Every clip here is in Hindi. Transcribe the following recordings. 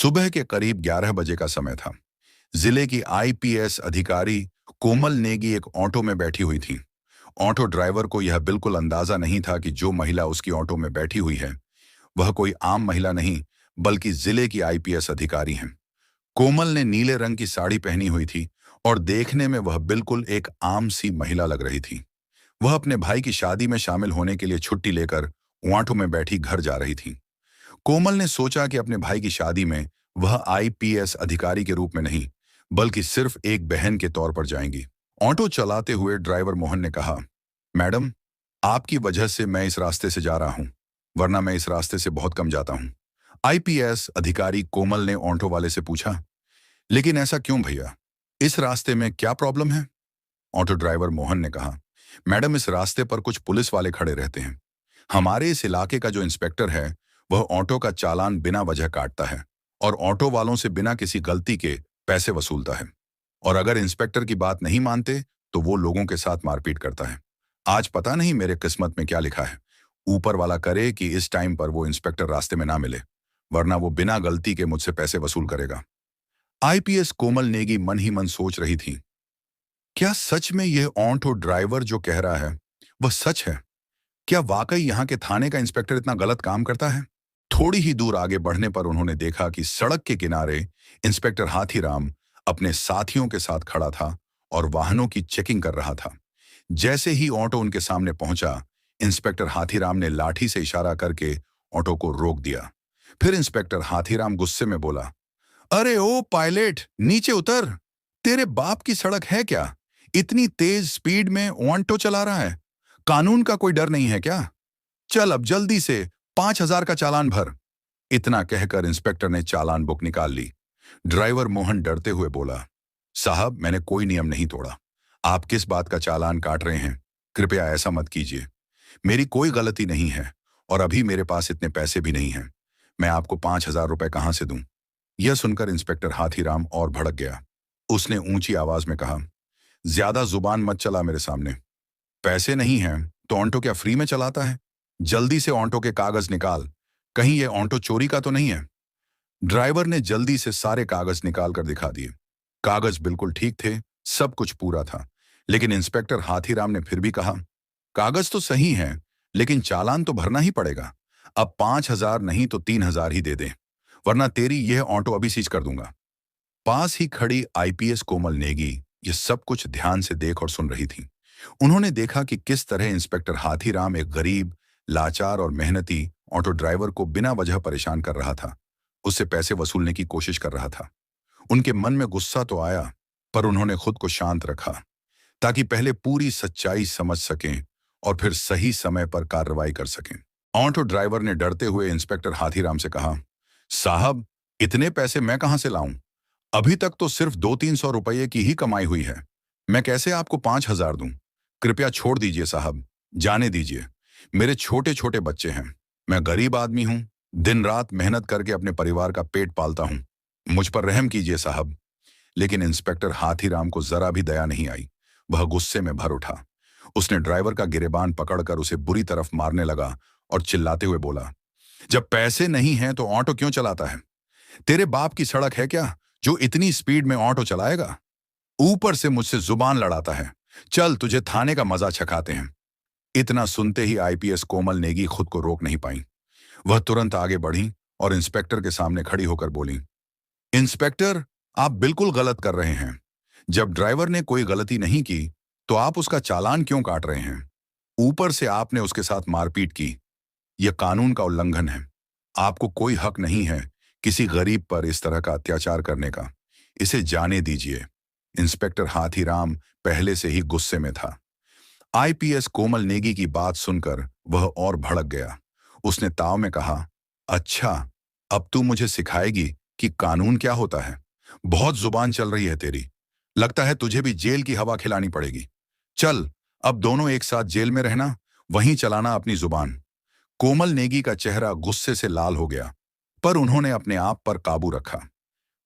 सुबह के करीब 11 बजे का समय था। जिले की आईपीएस अधिकारी कोमल नेगी एक ऑटो में बैठी हुई थी। ऑटो ड्राइवर को यह बिल्कुल अंदाजा नहीं था कि जो महिला उसकी ऑटो में बैठी हुई है वह कोई आम महिला नहीं बल्कि जिले की आईपीएस अधिकारी हैं। कोमल ने नीले रंग की साड़ी पहनी हुई थी और देखने में वह बिल्कुल एक आम सी महिला लग रही थी। वह अपने भाई की शादी में शामिल होने के लिए छुट्टी लेकर ऑटो में बैठी घर जा रही थी। कोमल ने सोचा कि अपने भाई की शादी में वह आईपीएस अधिकारी के रूप में नहीं बल्कि सिर्फ एक बहन के तौर पर जाएंगी। ऑटो चलाते हुए ड्राइवर मोहन ने कहा, मैडम, आपकी वजह से मैं इस रास्ते से जा रहा हूं, वरना मैं इस रास्ते से बहुत कम जाता हूं। आईपीएस अधिकारी कोमल ने ऑटो वाले से पूछा, लेकिन ऐसा क्यों भैया? इस रास्ते में क्या प्रॉब्लम है? ऑटो ड्राइवर मोहन ने कहा, मैडम, इस रास्ते पर कुछ पुलिस वाले खड़े रहते हैं। हमारे इस इलाके का जो इंस्पेक्टर है वह ऑटो का चालान बिना वजह काटता है और ऑटो वालों से बिना किसी गलती के पैसे वसूलता है। और अगर इंस्पेक्टर की बात नहीं मानते तो वो लोगों के साथ मारपीट करता है। आज पता नहीं मेरे किस्मत में क्या लिखा है। ऊपर वाला करे कि इस टाइम पर वो इंस्पेक्टर रास्ते में ना मिले, वरना वो बिना गलती के मुझसे पैसे वसूल करेगा। आईपीएस कोमल नेगी मन ही मन सोच रही थी, क्या सच में यह ऑटो ड्राइवर जो कह रहा है वह सच है? क्या वाकई यहाँ के थाने का इंस्पेक्टर इतना गलत काम करता है? थोड़ी ही दूर आगे बढ़ने पर उन्होंने देखा कि सड़क के किनारे इंस्पेक्टर हाथीराम अपने साथियों के साथ खड़ा था और वाहनों की चेकिंग कर रहा था। जैसे ही ऑटो उनके सामने पहुंचा, इंस्पेक्टर हाथीराम ने लाठी से इशारा करके ऑटो को रोक दिया। फिर इंस्पेक्टर हाथीराम गुस्से में बोला, अरे ओ पायलट, नीचे उतर। तेरे बाप की सड़क है क्या? इतनी तेज स्पीड में ऑटो चला रहा है। कानून का कोई डर नहीं है क्या? चल अब जल्दी से 5,000 का चालान भर। इतना कहकर इंस्पेक्टर ने चालान बुक निकाल ली। ड्राइवर मोहन डरते हुए बोला, साहब, मैंने कोई नियम नहीं तोड़ा। आप किस बात का चालान काट रहे हैं? कृपया ऐसा मत कीजिए। मेरी कोई गलती नहीं है और अभी मेरे पास इतने पैसे भी नहीं हैं। मैं आपको 5,000 रुपए कहां से दूं? यह सुनकर इंस्पेक्टर हाथीराम और भड़क गया। उसने ऊंची आवाज में कहा, ज्यादा जुबान मत चला मेरे सामने। पैसे नहीं हैं तो ऑटो क्या फ्री में चलाता है? जल्दी से ऑटो के कागज निकाल। कहीं ये ऑटो चोरी का तो नहीं है? ड्राइवर ने जल्दी से सारे कागज निकाल कर दिखा दिए। कागज बिल्कुल ठीक थे, सब कुछ पूरा था। लेकिन इंस्पेक्टर हाथीराम ने फिर भी कहा, कागज तो सही हैं, लेकिन चालान तो भरना ही पड़ेगा। अब 5,000 नहीं तो 3,000 ही दे दें, वरना तेरी यह ऑटो अभी सीज कर दूंगा। पास ही खड़ी आईपीएस कोमल नेगी ये सब कुछ ध्यान से देख और सुन रही थी। उन्होंने देखा कि किस तरह इंस्पेक्टर हाथीराम एक गरीब, लाचार और मेहनती ऑटो ड्राइवर को बिना वजह परेशान कर रहा था, उससे पैसे वसूलने की कोशिश कर रहा था। उनके मन में गुस्सा तो आया, पर उन्होंने खुद को शांत रखा ताकि पहले पूरी सच्चाई समझ सकें और फिर सही समय पर कार्रवाई कर सकें। ऑटो ड्राइवर ने डरते हुए इंस्पेक्टर हाथीराम से कहा, साहब, इतने पैसे मैं कहां से लाऊं? अभी तक तो सिर्फ 200-300 रुपये की ही कमाई हुई है। मैं कैसे आपको 5,000 दूं? कृपया छोड़ दीजिए साहब, जाने दीजिए। मेरे छोटे छोटे बच्चे हैं। मैं गरीब आदमी हूं, दिन रात मेहनत करके अपने परिवार का पेट पालता हूं। मुझ पर रहम कीजिए साहब। लेकिन इंस्पेक्टर हाथीराम को जरा भी दया नहीं आई। वह गुस्से में भर उठा। उसने ड्राइवर का गिरेबान पकड़कर उसे बुरी तरफ मारने लगा और चिल्लाते हुए बोला, जब पैसे नहीं हैं तो ऑटो क्यों चलाता है? तेरे बाप की सड़क है क्या जो इतनी स्पीड में ऑटो चलाएगा? ऊपर से मुझसे जुबान लड़ाता है। चल, तुझे थाने का मजा चखाते हैं। इतना सुनते ही आईपीएस कोमल नेगी खुद को रोक नहीं पाई। वह तुरंत आगे बढ़ी और इंस्पेक्टर के सामने खड़ी होकर बोली, इंस्पेक्टर, आप बिल्कुल गलत कर रहे हैं। जब ड्राइवर ने कोई गलती नहीं की तो आप उसका चालान क्यों काट रहे हैं? ऊपर से आपने उसके साथ मारपीट की। यह कानून का उल्लंघन है। आपको कोई हक नहीं है किसी गरीब पर इस तरह का अत्याचार करने का। इसे जाने दीजिए। इंस्पेक्टर हाथीराम पहले से ही गुस्से में था। आईपीएस कोमल नेगी की बात सुनकर वह और भड़क गया। उसने ताव में कहा, अच्छा, अब तू मुझे सिखाएगी कि कानून क्या होता है? बहुत जुबान चल रही है तेरी। लगता है तुझे भी जेल की हवा खिलानी पड़ेगी। चल, अब दोनों एक साथ जेल में रहना, वहीं चलाना अपनी जुबान। कोमल नेगी का चेहरा गुस्से से लाल हो गया, पर उन्होंने अपने आप पर काबू रखा।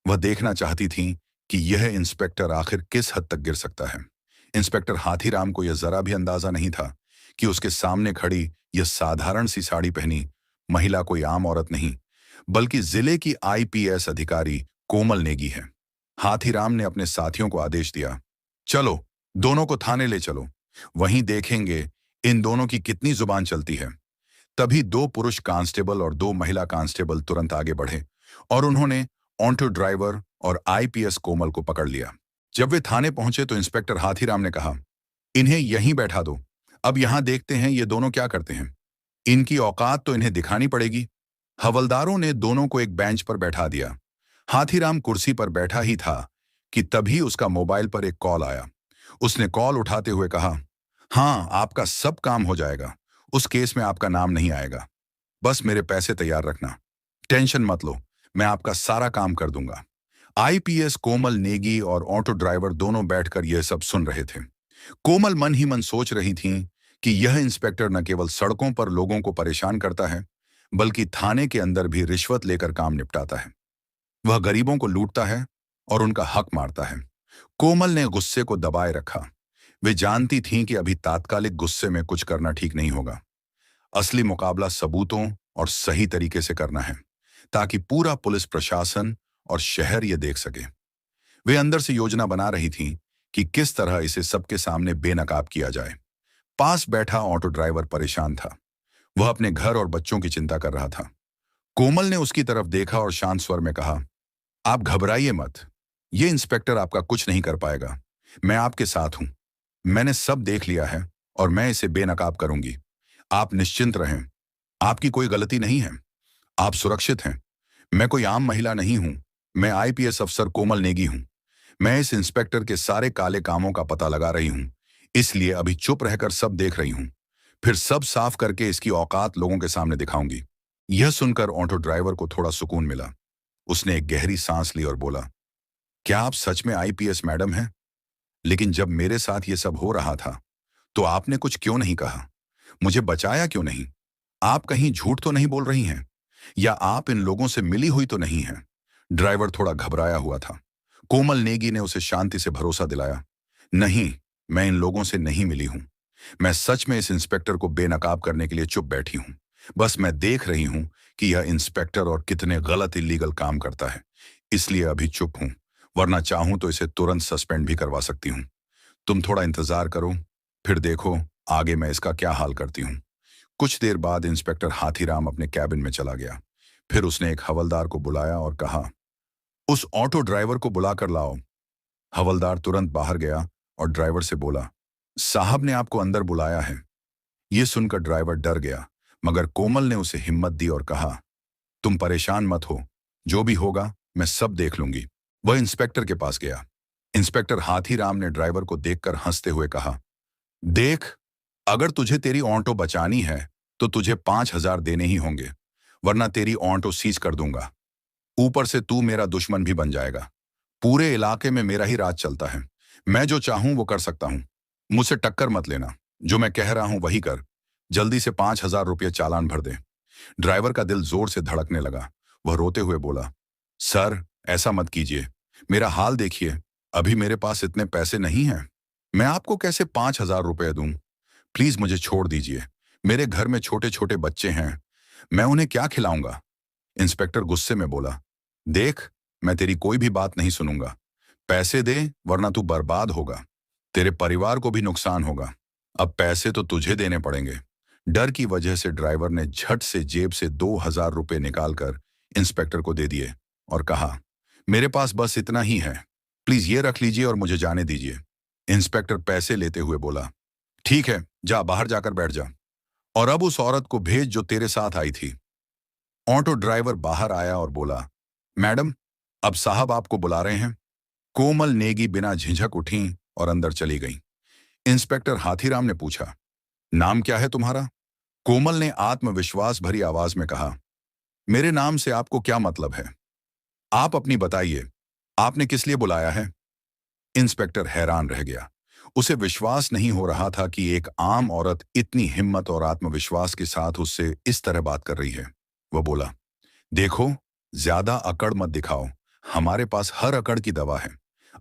वह देखना चाहती थी कि यह इंस्पेक्टर आखिर किस हद तक गिर सकता है। इंस्पेक्टर हाथीराम को यह जरा भी अंदाजा नहीं था कि उसके सामने खड़ी यह साधारण सी साड़ी पहनी महिला कोई आम औरत नहीं बल्कि जिले की आईपीएस अधिकारी कोमल नेगी है। हाथीराम ने अपने साथियों को आदेश दिया, चलो, दोनों को थाने ले चलो, वहीं देखेंगे इन दोनों की कितनी जुबान चलती है। तभी दो पुरुष कांस्टेबल और दो महिला कांस्टेबल तुरंत आगे बढ़े और उन्होंने ऑटो ड्राइवर और आईपीएस कोमल को पकड़ लिया। जब वे थाने पहुंचे तो इंस्पेक्टर हाथीराम ने कहा, इन्हें यहीं बैठा दो, अब यहां देखते हैं ये दोनों क्या करते हैं। इनकी औकात तो इन्हें दिखानी पड़ेगी। हवलदारों ने दोनों को एक बेंच पर बैठा दिया। हाथीराम कुर्सी पर बैठा ही था कि तभी उसका मोबाइल पर एक कॉल आया। उसने कॉल उठाते हुए कहा, हाँ, आपका सब काम हो जाएगा, उस केस में आपका नाम नहीं आएगा। बस मेरे पैसे तैयार रखना, टेंशन मत लो, मैं आपका सारा काम कर दूंगा। आईपीएस कोमल नेगी और ऑटो ड्राइवर दोनों बैठकर यह सब सुन रहे थे। कोमल मन ही मन सोच रही थीं कि यह इंस्पेक्टर न केवल सड़कों पर लोगों को परेशान करता है, बल्कि थाने के अंदर भी रिश्वत लेकर काम निपटाता है। वह गरीबों को लूटता है और उनका हक मारता है। कोमल ने गुस्से को दबाए रखा। वे जानती थीं कि अभी तात्कालिक गुस्से में कुछ करना ठीक नहीं होगा। असली मुकाबला सबूतों और सही तरीके से करना है, ताकि पूरा पुलिस प्रशासन और शहर ये देख सके। वे अंदर से योजना बना रही थीं कि किस तरह इसे सबके सामने बेनकाब किया जाए। पास बैठा ऑटो ड्राइवर परेशान था। वह अपने घर और बच्चों की चिंता कर रहा था। कोमल ने उसकी तरफ देखा और शांत स्वर में कहा, आप घबराइए मत, ये इंस्पेक्टर आपका कुछ नहीं कर पाएगा। मैं आपके साथ हूं। मैंने सब देख लिया है और मैं इसे बेनकाब करूंगी। आप निश्चिंत रहें, आपकी कोई गलती नहीं है, आप सुरक्षित हैं। मैं कोई आम महिला नहीं हूं, मैं आईपीएस अफसर कोमल नेगी हूं। मैं इस इंस्पेक्टर के सारे काले कामों का पता लगा रही हूं, इसलिए अभी चुप रहकर सब देख रही हूं। फिर सब साफ करके इसकी औकात लोगों के सामने दिखाऊंगी। यह सुनकर ऑटो ड्राइवर को थोड़ा सुकून मिला। उसने एक गहरी सांस ली और बोला, क्या आप सच में आईपीएस मैडम हैं? लेकिन जब मेरे साथ ये सब हो रहा था तो आपने कुछ क्यों नहीं कहा? मुझे बचाया क्यों नहीं? आप कहीं झूठ तो नहीं बोल रही हैं? या आप इन लोगों से मिली हुई तो नहीं हैं? ड्राइवर थोड़ा घबराया हुआ था। कोमल नेगी ने उसे शांति से भरोसा दिलाया, नहीं, मैं इन लोगों से नहीं मिली हूं। मैं सच में इस इंस्पेक्टर को बेनकाब करने के लिए चुप बैठी हूं। बस मैं देख रही हूं कि यह इंस्पेक्टर और कितने गलत इलीगल काम करता है, इसलिए अभी चुप हूं, वरना चाहूं तो इसे तुरंत सस्पेंड भी करवा सकती हूं। तुम थोड़ा इंतजार करो, फिर देखो आगे मैं इसका क्या हाल करती हूं। कुछ देर बाद इंस्पेक्टर हाथीराम अपने कैबिन में चला गया। फिर उसने एक हवलदार को बुलाया और कहा, उस ऑटो ड्राइवर को बुलाकर लाओ। हवलदार तुरंत बाहर गया और ड्राइवर से बोला, साहब ने आपको अंदर बुलाया है। यह सुनकर ड्राइवर डर गया, मगर कोमल ने उसे हिम्मत दी और कहा, तुम परेशान मत हो, जो भी होगा मैं सब देख लूंगी। वह इंस्पेक्टर के पास गया। इंस्पेक्टर हाथीराम ने ड्राइवर को देखकर हंसते हुए कहा, देख, अगर तुझे तेरी ऑटो बचानी है तो तुझे 5,000 देने ही होंगे, वरना तेरी ऑटो सीज कर दूंगा। ऊपर से तू मेरा दुश्मन भी बन जाएगा। पूरे इलाके में मेरा ही राज चलता है। मैं जो चाहूं वो कर सकता हूं। मुझसे टक्कर मत लेना, जो मैं कह रहा हूं वही कर। जल्दी से 5,000 रुपये चालान भर दे। ड्राइवर का दिल जोर से धड़कने लगा। वह रोते हुए बोला, सर, ऐसा मत कीजिए, मेरा हाल देखिए, अभी मेरे पास इतने पैसे नहीं हैं। मैं आपको कैसे 5,000 रुपये दूं? प्लीज मुझे छोड़ दीजिए। मेरे घर में छोटे छोटे बच्चे हैं, मैं उन्हें क्या खिलाऊंगा? इंस्पेक्टर गुस्से में बोला, देख, मैं तेरी कोई भी बात नहीं सुनूंगा। पैसे दे, वरना तू बर्बाद होगा। तेरे परिवार को भी नुकसान होगा। अब पैसे तो तुझे देने पड़ेंगे। डर की वजह से ड्राइवर ने झट से जेब से 2,000 रुपये निकालकर इंस्पेक्टर को दे दिए और कहा, मेरे पास बस इतना ही है, प्लीज ये रख लीजिए और मुझे जाने दीजिए। इंस्पेक्टर पैसे लेते हुए बोला, ठीक है, जा, बाहर जाकर बैठ जा, और अब उस औरत को भेज जो तेरे साथ आई थी। ऑटो ड्राइवर बाहर आया और बोला, मैडम, अब साहब आपको बुला रहे हैं। कोमल नेगी बिना झिझक उठी और अंदर चली गई। इंस्पेक्टर हाथीराम ने पूछा, नाम क्या है तुम्हारा? कोमल ने आत्मविश्वास भरी आवाज में कहा, मेरे नाम से आपको क्या मतलब है? आप अपनी बताइए, आपने किस लिए बुलाया है? इंस्पेक्टर हैरान रह गया। उसे विश्वास नहीं हो रहा था कि एक आम औरत इतनी हिम्मत और आत्मविश्वास के साथ उससे इस तरह बात कर रही है। वह बोला, देखो, ज्यादा अकड़ मत दिखाओ, हमारे पास हर अकड़ की दवा है।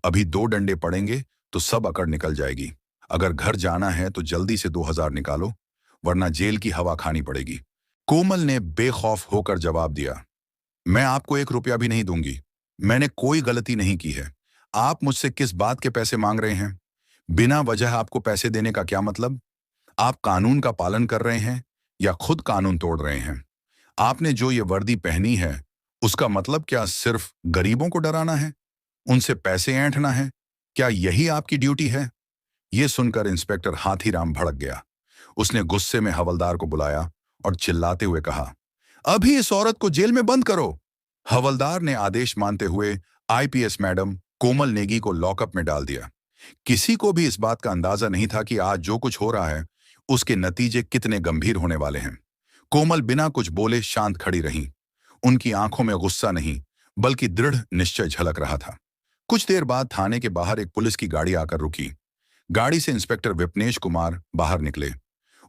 अभी 2 डंडे पड़ेंगे तो सब अकड़ निकल जाएगी। अगर घर जाना है तो जल्दी से 2,000 निकालो, वरना जेल की हवा खानी पड़ेगी। कोमल ने बेखौफ होकर जवाब दिया, मैं आपको 1 रुपया भी नहीं दूंगी। मैंने कोई गलती नहीं की है। आप मुझसे किस बात के पैसे मांग रहे हैं? बिना वजह आपको पैसे देने का क्या मतलब? आप कानून का पालन कर रहे हैं या खुद कानून तोड़ रहे हैं? आपने जो ये वर्दी पहनी है, उसका मतलब क्या सिर्फ गरीबों को डराना है? उनसे पैसे ऐंठना है? क्या यही आपकी ड्यूटी है? ये सुनकर इंस्पेक्टर हाथीराम भड़क गया। उसने गुस्से में हवलदार को बुलाया और चिल्लाते हुए कहा, अभी इस औरत को जेल में बंद करो। हवलदार ने आदेश मानते हुए आईपीएस मैडम कोमल नेगी को लॉकअप में डाल दिया। किसी को भी इस बात का अंदाजा नहीं था कि आज जो कुछ हो रहा है उसके नतीजे कितने गंभीर होने वाले हैं। कोमल बिना कुछ बोले शांत खड़ी रहीं। उनकी आंखों में गुस्सा नहीं, बल्कि दृढ़ निश्चय झलक रहा था। कुछ देर बाद थाने के बाहर एक पुलिस की गाड़ी आकर रुकी। गाड़ी से इंस्पेक्टर विपनेश कुमार बाहर निकले।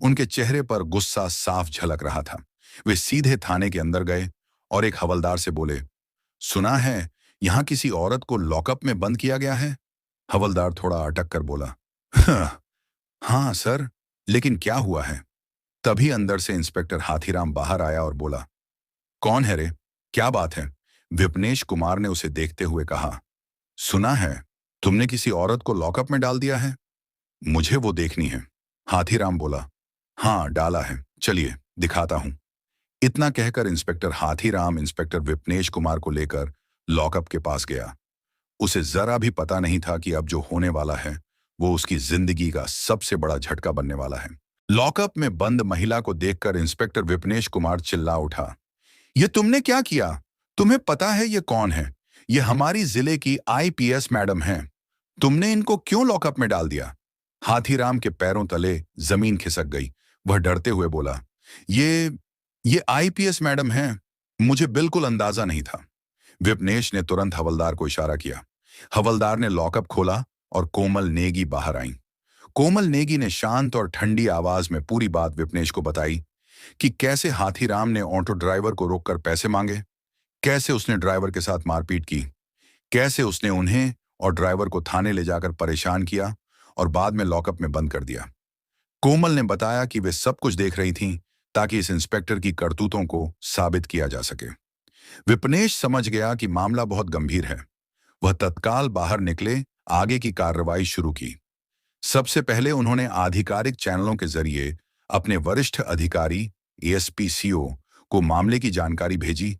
उनके चेहरे पर गुस्सा साफ झलक रहा था। वे सीधे थाने के अंदर गए और एक हवलदार से बोले, सुना है यहां किसी औरत को लॉकअप में बंद किया गया है? हवलदार थोड़ा अटक कर बोला, हाँ सर, लेकिन क्या हुआ है? तभी अंदर से इंस्पेक्टर हाथीराम बाहर आया और बोला, कौन है रे? क्या बात है? विपनेश कुमार ने उसे देखते हुए कहा, सुना है तुमने किसी औरत को लॉकअप में डाल दिया है। मुझे वो देखनी है। हाथीराम बोला, हाँ डाला है, चलिए दिखाता हूं। इतना कहकर इंस्पेक्टर हाथीराम इंस्पेक्टर विपनेश कुमार को लेकर लॉकअप के पास गया। उसे जरा भी पता नहीं था कि अब जो होने वाला है वो उसकी जिंदगी का सबसे बड़ा झटका बनने वाला है। लॉकअप में बंद महिला को देखकर इंस्पेक्टर विपनेश कुमार चिल्ला उठा, ये तुमने क्या किया? तुम्हें पता है ये कौन है? ये हमारी जिले की आईपीएस मैडम हैं। तुमने इनको क्यों लॉकअप में डाल दिया? हाथीराम के पैरों तले जमीन खिसक गई। वह डरते हुए बोला, ये ये आईपीएस मैडम हैं। मुझे बिल्कुल अंदाजा नहीं था। विपनेश ने तुरंत हवलदार को इशारा किया। हवलदार ने लॉकअप खोला और कोमल नेगी बाहर आई। कोमल नेगी ने शांत और ठंडी आवाज में पूरी बात विपनेश को बताई कि कैसे हाथीराम ने ऑटो ड्राइवर को रोककर पैसे मांगे, कैसे उसने ड्राइवर के साथ मारपीट की, कैसे उसने उन्हें और ड्राइवर को थाने ले जाकर परेशान किया और बाद में लॉकअप में बंद कर दिया। कोमल ने बताया कि वे सब कुछ देख रही थीं ताकि इस इंस्पेक्टर की करतूतों को साबित किया जा सके। विपनेश समझ गया कि मामला बहुत गंभीर है। वह तत्काल बाहर निकले, आगे की कार्रवाई शुरू की। सबसे पहले उन्होंने आधिकारिक चैनलों के जरिए अपने वरिष्ठ अधिकारी एएसपी-सीओ को मामले की जानकारी भेजी।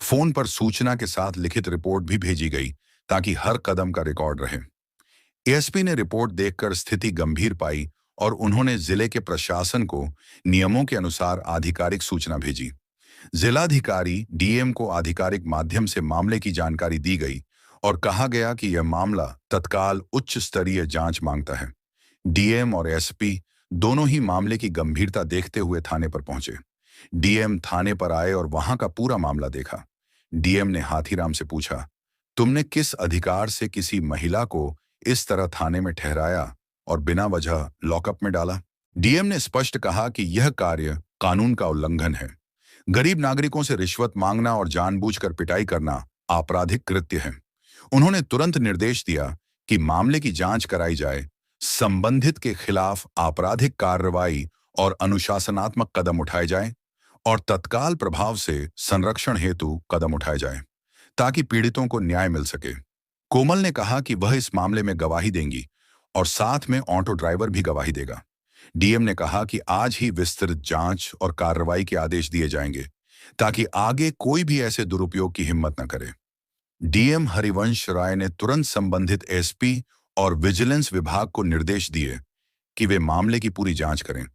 फोन पर सूचना के साथ लिखित रिपोर्ट भी भेजी गई ताकि हर कदम का रिकॉर्ड रहे। एएसपी ने रिपोर्ट देखकर स्थिति गंभीर पाई और उन्होंने जिले के प्रशासन को नियमों के अनुसार आधिकारिक सूचना भेजी। जिलाधिकारी डीएम को आधिकारिक माध्यम से मामले की जानकारी दी गई और कहा गया कि यह मामला तत्काल उच्च स्तरीय जांच मांगता है। डीएम और एसपी दोनों ही मामले की गंभीरता देखते हुए थाने पर पहुंचे। डीएम थाने पर आए और वहां का पूरा मामला देखा। डीएम ने हाथीराम से पूछा, तुमने किस अधिकार से किसी महिला को इस तरह थाने में ठहराया और बिना वजह लॉकअप में डाला? डीएम ने स्पष्ट कहा कि यह कार्य कानून का उल्लंघन है। गरीब नागरिकों से रिश्वत मांगना और जानबूझकर पिटाई करना आपराधिक कृत्य है। उन्होंने तुरंत निर्देश दिया कि मामले की जांच कराई जाए, संबंधित के खिलाफ आपराधिक कार्रवाई और अनुशासनात्मक कदम उठाए जाएं और तत्काल प्रभाव से संरक्षण हेतु कदम उठाए जाएं, ताकि पीड़ितों को न्याय मिल सके। कोमल ने कहा कि वह इस मामले में गवाही देंगी और साथ में ऑटो ड्राइवर भी गवाही देगा। डीएम ने कहा कि आज ही विस्तृत जांच और कार्रवाई के आदेश दिए जाएंगे ताकि आगे कोई भी ऐसे दुरुपयोग की हिम्मत न करे। डीएम हरिवंश राय ने तुरंत संबंधित एसपी और विजिलेंस विभाग को निर्देश दिए कि वे मामले की पूरी जांच करें।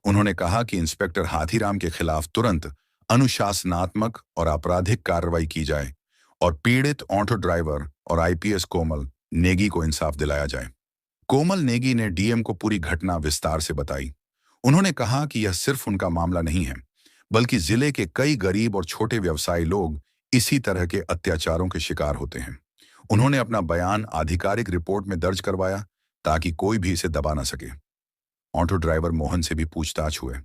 उन्होंने कहा कि इंस्पेक्टर हाथीराम के खिलाफ तुरंत अनुशासनात्मक और आपराधिक कार्रवाई की जाए और पीड़ित ऑटो ड्राइवर और आईपीएस कोमल नेगी को इंसाफ दिलाया जाए। कोमल नेगी ने डीएम को पूरी घटना विस्तार से बताई। उन्होंने कहा कि यह सिर्फ उनका मामला नहीं है, बल्कि जिले के कई गरीब और छोटे व्यवसायी लोग इसी तरह के अत्याचारों के शिकार होते हैं। उन्होंने अपना बयान आधिकारिक रिपोर्ट में दर्ज करवाया ताकि कोई भी इसे दबा न सके। ऑटो ड्राइवर मोहन से भी पूछताछ हुए।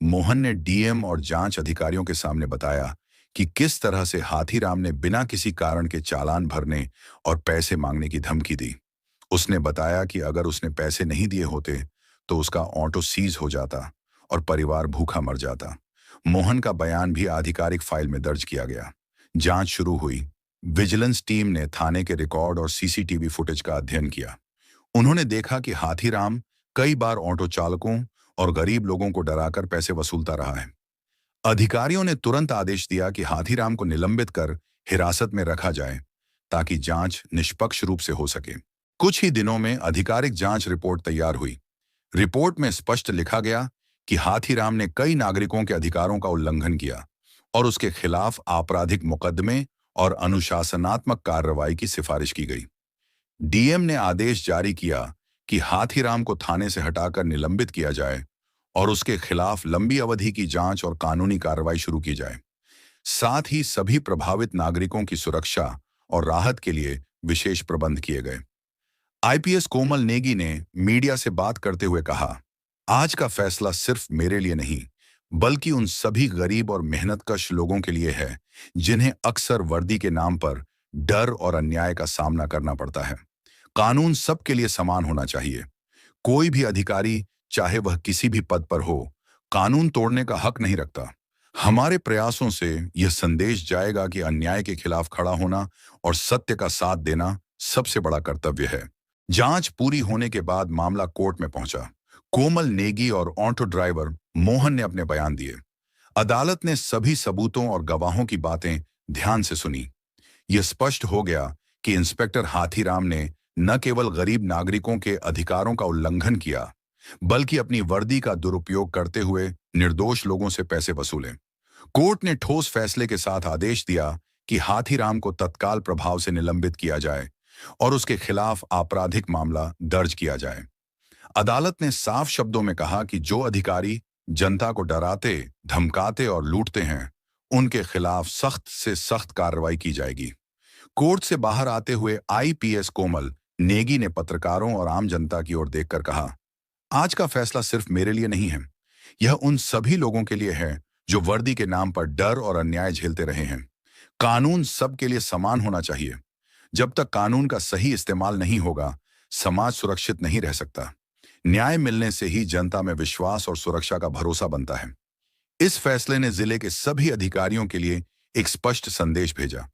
मोहन ने डीएम और जांच अधिकारियों के सामने बताया कि किस तरह से हाथीराम ने बिना किसी कारण के चालान भरने और पैसे मांगने की धमकी दी। उसने बताया कि अगर उसने पैसे नहीं दिए होते तो उसका ऑटो सीज हो जाता और परिवार भूखा मर जाता। मोहन का बयान भी आधिकारिक फाइल में दर्ज किया गया। जांच शुरू हुई। विजिलेंस टीम ने थाने के रिकॉर्ड और सीसीटीवी फुटेज का अध्ययन किया। उन्होंने देखा कि हाथीराम कई बार ऑटो चालकों और गरीब लोगों को डराकर पैसे वसूलता रहा है। अधिकारियों ने तुरंत आदेश दिया कि हाथीराम को निलंबित कर हिरासत में रखा जाए ताकि जांच निष्पक्ष रूप से हो सके। कुछ ही दिनों में आधिकारिक जांच रिपोर्ट तैयार हुई। रिपोर्ट में स्पष्ट लिखा गया कि हाथीराम ने कई नागरिकों के अधिकारों का उल्लंघन किया और उसके खिलाफ आपराधिक मुकदमे और अनुशासनात्मक कार्रवाई की सिफारिश की गई। डीएम ने आदेश जारी किया कि हाथीराम को थाने से हटाकर निलंबित किया जाए और उसके खिलाफ लंबी अवधि की जांच और कानूनी कार्रवाई शुरू की जाए। साथ ही सभी प्रभावित नागरिकों की सुरक्षा और राहत के लिए विशेष प्रबंध किए गए। आईपीएस कोमल नेगी ने मीडिया से बात करते हुए कहा, आज का फैसला सिर्फ मेरे लिए नहीं, बल्कि उन सभी गरीब और मेहनतकश लोगों के लिए है जिन्हें अक्सर वर्दी के नाम पर डर और अन्याय का सामना करना पड़ता है। कानून सबके लिए समान होना चाहिए। कोई भी अधिकारी, चाहे वह किसी भी पद पर हो, कानून तोड़ने का हक नहीं रखता। हमारे प्रयासों से यह संदेश जाएगा कि अन्याय के खिलाफ खड़ा होना और सत्य का साथ देना सबसे बड़ा कर्तव्य है। जांच पूरी होने के बाद मामला कोर्ट में पहुंचा। कोमल नेगी और ऑटो ड्राइवर मोहन ने अपने बयान दिए। अदालत ने सभी सबूतों और गवाहों की बातें ध्यान से सुनी। यह स्पष्ट हो गया कि इंस्पेक्टर हाथीराम ने न केवल गरीब नागरिकों के अधिकारों का उल्लंघन किया, बल्कि अपनी वर्दी का दुरुपयोग करते हुए निर्दोष लोगों से पैसे वसूले। कोर्ट ने ठोस फैसले के साथ आदेश दिया कि हाथीराम को तत्काल प्रभाव से निलंबित किया जाए और उसके खिलाफ आपराधिक मामला दर्ज किया जाए। अदालत ने साफ शब्दों में कहा कि जो अधिकारी जनता को डराते, धमकाते और लूटते हैं, उनके खिलाफ सख्त से सख्त कार्रवाई की जाएगी। कोर्ट से बाहर आते हुए आईपीएस कोमल नेगी ने पत्रकारों और आम जनता की ओर देखकर कहा, आज का फैसला सिर्फ मेरे लिए नहीं है, यह उन सभी लोगों के लिए है जो वर्दी के नाम पर डर और अन्याय झेलते रहे हैं। कानून सबके लिए समान होना चाहिए। जब तक कानून का सही इस्तेमाल नहीं होगा, समाज सुरक्षित नहीं रह सकता। न्याय मिलने से ही जनता में विश्वास और सुरक्षा का भरोसा बनता है। इस फैसले ने जिले के सभी अधिकारियों के लिए एक स्पष्ट संदेश भेजा।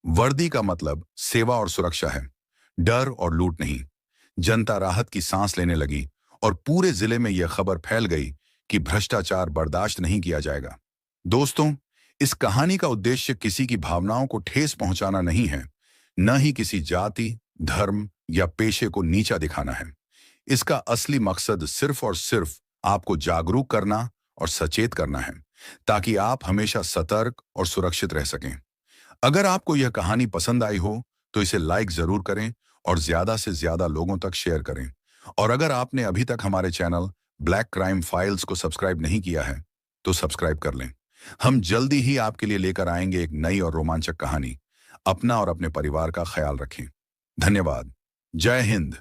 वर्दी का मतलब सेवा और सुरक्षा है, डर और लूट नहीं। जनता राहत की सांस लेने लगी और पूरे जिले में यह खबर फैल गई कि भ्रष्टाचार बर्दाश्त नहीं किया जाएगा। दोस्तों, इस कहानी का उद्देश्य किसी की भावनाओं को ठेस पहुंचाना नहीं है, न ही किसी जाति, धर्म या पेशे को नीचा दिखाना है। इसका असली मकसद सिर्फ और सिर्फ आपको जागरूक करना और सचेत करना है, ताकि आप हमेशा सतर्क और सुरक्षित रह सकें। अगर आपको यह कहानी पसंद आई हो तो इसे लाइक जरूर करें और ज्यादा से ज्यादा लोगों तक शेयर करें। और अगर आपने अभी तक हमारे चैनल ब्लैक क्राइम फाइल्स को सब्सक्राइब नहीं किया है तो सब्सक्राइब कर लें। हम जल्दी ही आपके लिए लेकर आएंगे एक नई और रोमांचक कहानी। अपना और अपने परिवार का ख्याल रखें। धन्यवाद। जय हिंद।